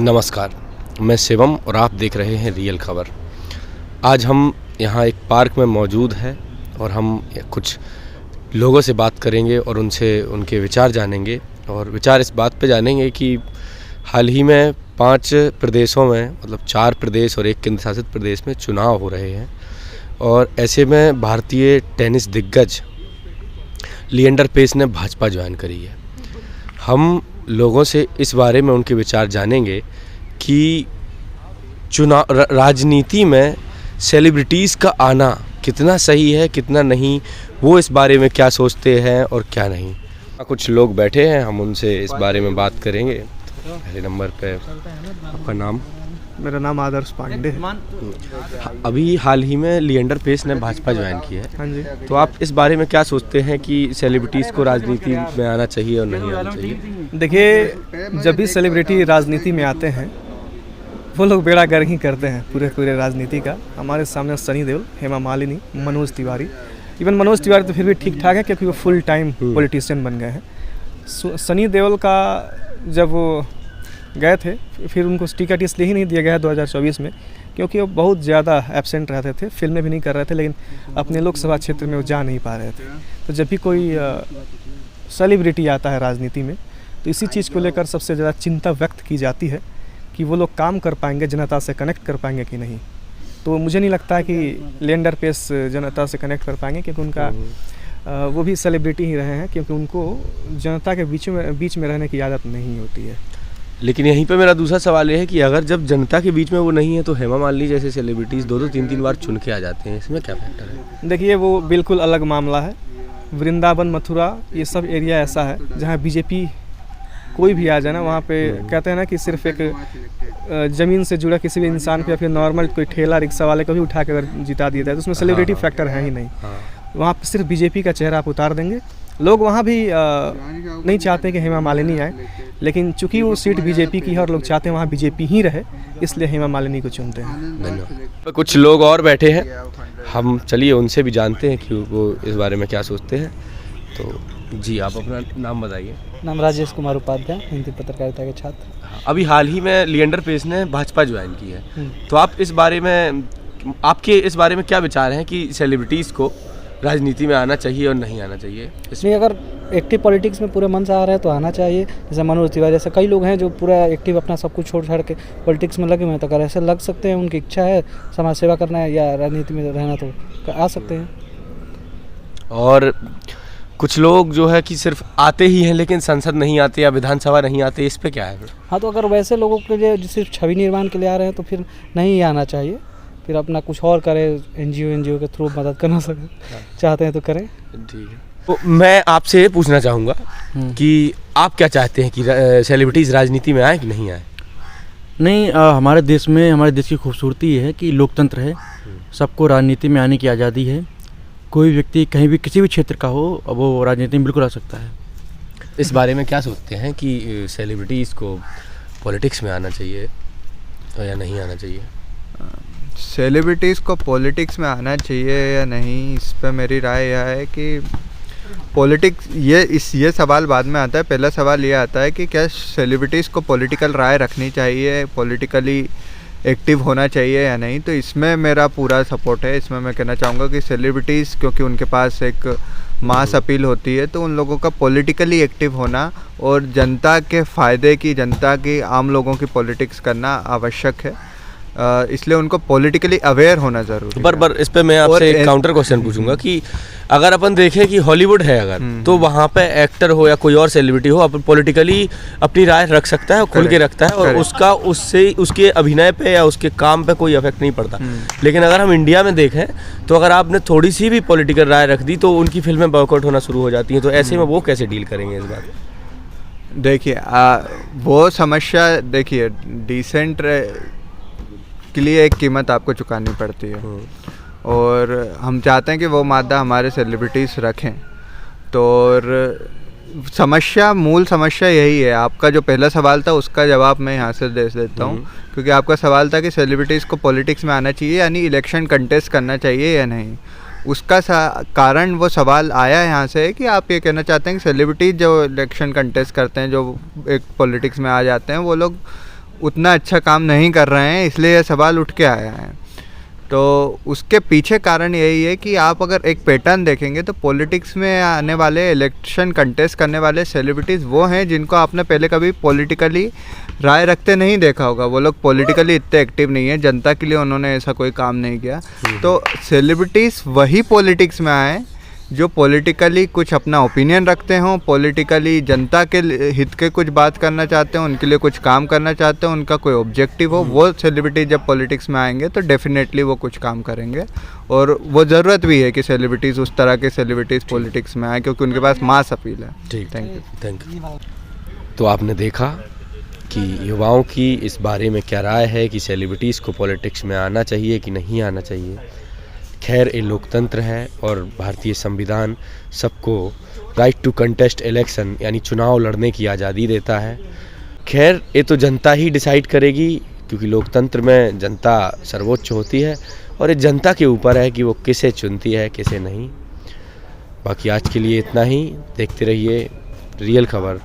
नमस्कार, मैं शिवम और आप देख रहे हैं रियल खबर। आज हम यहाँ एक पार्क में मौजूद हैं और हम कुछ लोगों से बात करेंगे और उनसे उनके विचार जानेंगे और विचार इस बात पे जानेंगे कि हाल ही में 5 प्रदेशों में मतलब 4 प्रदेश और 1 केंद्र शासित प्रदेश में चुनाव हो रहे हैं और ऐसे में भारतीय टेनिस दिग्गज लिएंडर पेस ने भाजपा ज्वाइन करी है। हम लोगों से इस बारे में उनके विचार जानेंगे कि चुनाव राजनीति में सेलिब्रिटीज़ का आना कितना सही है कितना नहीं, वो इस बारे में क्या सोचते हैं और क्या नहीं। कुछ लोग बैठे हैं, हम उनसे इस बारे में बात करेंगे। पहले नंबर पे आपका नाम? मेरा नाम आदर्श पांडे है। अभी हाल ही में लिएंडर पेस ने भाजपा ज्वाइन की है। हाँ जी। तो आप इस बारे में क्या सोचते हैं कि सेलिब्रिटीज़ को राजनीति में आना चाहिए और नहीं आना चाहिए? देखिए, जब भी सेलिब्रिटी राजनीति में आते हैं वो लोग बेड़ा गर्क ही करते हैं पूरे राजनीति का। हमारे सामने सनी देओल, हेमा मालिनी, मनोज तिवारी। इवन मनोज तिवारी तो फिर भी ठीक ठाक है क्योंकि वो फुल टाइम पॉलिटिशियन बन गए हैं। सनी देओल का जब वो गए थे फिर उनको टिकट इसलिए ही नहीं दिया गया 2024 में क्योंकि वो बहुत ज़्यादा एब्सेंट रहते थे, फिल्में भी नहीं कर रहे थे, लेकिन अपने लोकसभा क्षेत्र में वो जा नहीं पा रहे थे। तो जब भी कोई सेलिब्रिटी आता है राजनीति में तो इसी चीज़ को लेकर सबसे ज़्यादा चिंता व्यक्त की जाती है कि वो लोग काम कर पाएंगे, जनता से कनेक्ट कर पाएंगे कि नहीं। तो मुझे नहीं लगता है कि लिएंडर पेस जनता से कनेक्ट कर पाएंगे क्योंकि उनका वो भी सेलिब्रिटी ही रहे हैं, क्योंकि उनको जनता के बीच में रहने की आदत नहीं होती है। लेकिन यहीं पे मेरा दूसरा सवाल ये है कि अगर जब जनता के बीच में वो नहीं है तो हेमा मालिनी जैसे सेलिब्रिटीज़ 2-2, 3-3 बार चुन के आ जाते हैं, इसमें क्या फैक्टर है? देखिए, वो बिल्कुल अलग मामला है। वृंदावन, मथुरा, ये सब एरिया ऐसा है जहाँ बीजेपी कोई भी आ जाए ना, वहाँ पे कहते हैं ना कि सिर्फ एक ज़मीन से जुड़ा किसी भी इंसान को या फिर नॉर्मल कोई ठेला रिक्शा वाले को भी उठा के अगर जिता दिया जाए तो उसमें सेलिब्रिटी फैक्टर है ही नहीं। वहाँ पे सिर्फ बीजेपी का चेहरा आप उतार देंगे। लोग वहाँ भी नहीं चाहते कि हेमा मालिनी आए, लेकिन चूंकि वो सीट बीजेपी की है और लोग चाहते हैं वहाँ बीजेपी ही रहे, इसलिए हेमा मालिनी को चुनते हैं। धन्यवाद। कुछ लोग और बैठे हैं, हम चलिए उनसे भी जानते हैं कि वो इस बारे में क्या सोचते हैं। तो जी, आप अपना नाम बताइए। नाम राजेश कुमार उपाध्याय, हिंदी पत्रकारिता के छात्र। अभी हाल ही में लिएंडर पेस ने भाजपा ज्वाइन की है, तो आप इस बारे में आपके इस बारे में क्या विचार हैं कि सेलिब्रिटीज़ को राजनीति में आना चाहिए और नहीं आना चाहिए? इसमें अगर एक्टिव पॉलिटिक्स में पूरे मन से आ रहे हैं तो आना चाहिए। जैसे मनोज तिवारी जैसे कई लोग हैं जो पूरा एक्टिव अपना सब कुछ छोड़ छाड़ के पॉलिटिक्स में लगे हुए हैं, तो अगर ऐसे लग सकते हैं, उनकी इच्छा है समाज सेवा करना है या राजनीति में रहना, तो आ सकते हैं। और कुछ लोग जो है कि सिर्फ आते ही हैं लेकिन संसद नहीं आते या विधानसभा नहीं आते, इस पे क्या है? हाँ, तो अगर वैसे लोगों के लिए सिर्फ छवि निर्माण के लिए आ रहे हैं तो फिर नहीं आना चाहिए, फिर अपना कुछ और करें, एनजीओ के थ्रू मदद करना चाहते हैं तो करें। ठीक है। तो मैं आपसे पूछना चाहूँगा कि आप क्या चाहते हैं कि सेलिब्रिटीज़ राजनीति में आए कि नहीं आए? नहीं, हमारे देश की खूबसूरती है कि लोकतंत्र है, सबको राजनीति में आने की आज़ादी है। कोई व्यक्ति कहीं भी किसी भी क्षेत्र का हो वो राजनीति में बिल्कुल आ सकता है। इस बारे में क्या सोचते हैं कि सेलिब्रिटीज़ को पॉलिटिक्स में आना चाहिए या नहीं आना चाहिए? सेलिब्रिटीज़ को पॉलिटिक्स में आना चाहिए या नहीं, इस पर मेरी राय यह है कि पॉलिटिक्स ये सवाल बाद में आता है। पहला सवाल ये आता है कि क्या सेलिब्रिटीज़ को पॉलिटिकल राय रखनी चाहिए, पॉलिटिकली एक्टिव होना चाहिए या नहीं। तो इसमें मेरा पूरा सपोर्ट है। इसमें मैं कहना चाहूँगा कि सेलिब्रिटीज़ क्योंकि उनके पास एक मास अपील होती है, तो उन लोगों का पॉलिटिकली एक्टिव होना और जनता के फ़ायदे की, जनता की, आम लोगों की पॉलिटिक्स करना आवश्यक है। इसलिए उनको पॉलिटिकली अवेयर होना ज़रूरी है। पर इस पे मैं आपसे एक काउंटर क्वेश्चन पूछूंगा कि अगर अपन देखें कि हॉलीवुड है अगर तो वहाँ पे एक्टर हो या कोई और सेलिब्रिटी हो, अपन पॉलिटिकली अपनी राय रख सकता है और खुल के रखता है और उसका उसके अभिनय पे या उसके काम पे कोई इफेक्ट नहीं पड़ता। लेकिन अगर हम इंडिया में देखें तो अगर आपने थोड़ी सी भी पॉलिटिकल राय रख दी तो उनकी फिल्में बॉयकॉट होना शुरू हो जाती हैं। तो ऐसे में वो कैसे डील करेंगे इस बात? देखिए, वो समस्या, देखिए, डिसेंट के लिए एक कीमत आपको चुकानी पड़ती है और हम चाहते हैं कि वो मादा हमारे सेलिब्रिटीज़ रखें। तो मूल समस्या यही है। आपका जो पहला सवाल था उसका जवाब मैं यहाँ से दे देता हूँ, क्योंकि आपका सवाल था कि सेलिब्रिटीज़ को पॉलिटिक्स में आना चाहिए यानी इलेक्शन कंटेस्ट करना चाहिए या नहीं। उसका कारण वो सवाल आया यहाँ से कि आप ये कहना चाहते हैं कि सेलिब्रिटीज़ जो इलेक्शन कंटेस्ट करते हैं, जो एक पॉलिटिक्स में आ जाते हैं, वो लोग उतना अच्छा काम नहीं कर रहे हैं, इसलिए ये सवाल उठ के आया है। तो उसके पीछे कारण यही है कि आप अगर एक पैटर्न देखेंगे तो पॉलिटिक्स में आने वाले, इलेक्शन कंटेस्ट करने वाले सेलिब्रिटीज़ वो हैं जिनको आपने पहले कभी पॉलिटिकली राय रखते नहीं देखा होगा। वो लोग पॉलिटिकली इतने एक्टिव नहीं है, जनता के लिए उन्होंने ऐसा कोई काम नहीं किया। तो सेलिब्रिटीज़ वही पॉलिटिक्स में आए जो पॉलिटिकली कुछ अपना ओपिनियन रखते हों, पॉलिटिकली जनता के हित के कुछ बात करना चाहते हैं, उनके लिए कुछ काम करना चाहते हैं, उनका कोई ऑब्जेक्टिव हो। वो सेलिब्रिटी जब पॉलिटिक्स में आएंगे तो डेफिनेटली वो कुछ काम करेंगे, और वो ज़रूरत भी है कि सेलिब्रिटीज़, उस तरह के सेलिब्रिटीज़ पॉलिटिक्स में आए, क्योंकि उनके पास मास अपील है। ठीक, थैंक यू। तो आपने देखा कि युवाओं की इस बारे में क्या राय है कि सेलिब्रिटीज़ को पॉलिटिक्स में आना चाहिए कि नहीं आना चाहिए। खैर, ये लोकतंत्र है और भारतीय संविधान सबको राइट टू कंटेस्ट इलेक्शन यानी चुनाव लड़ने की आज़ादी देता है। खैर, ये तो जनता ही डिसाइड करेगी, क्योंकि लोकतंत्र में जनता सर्वोच्च होती है और ये जनता के ऊपर है कि वो किसे चुनती है, किसे नहीं। बाकी आज के लिए इतना ही। देखते रहिए रियल खबर।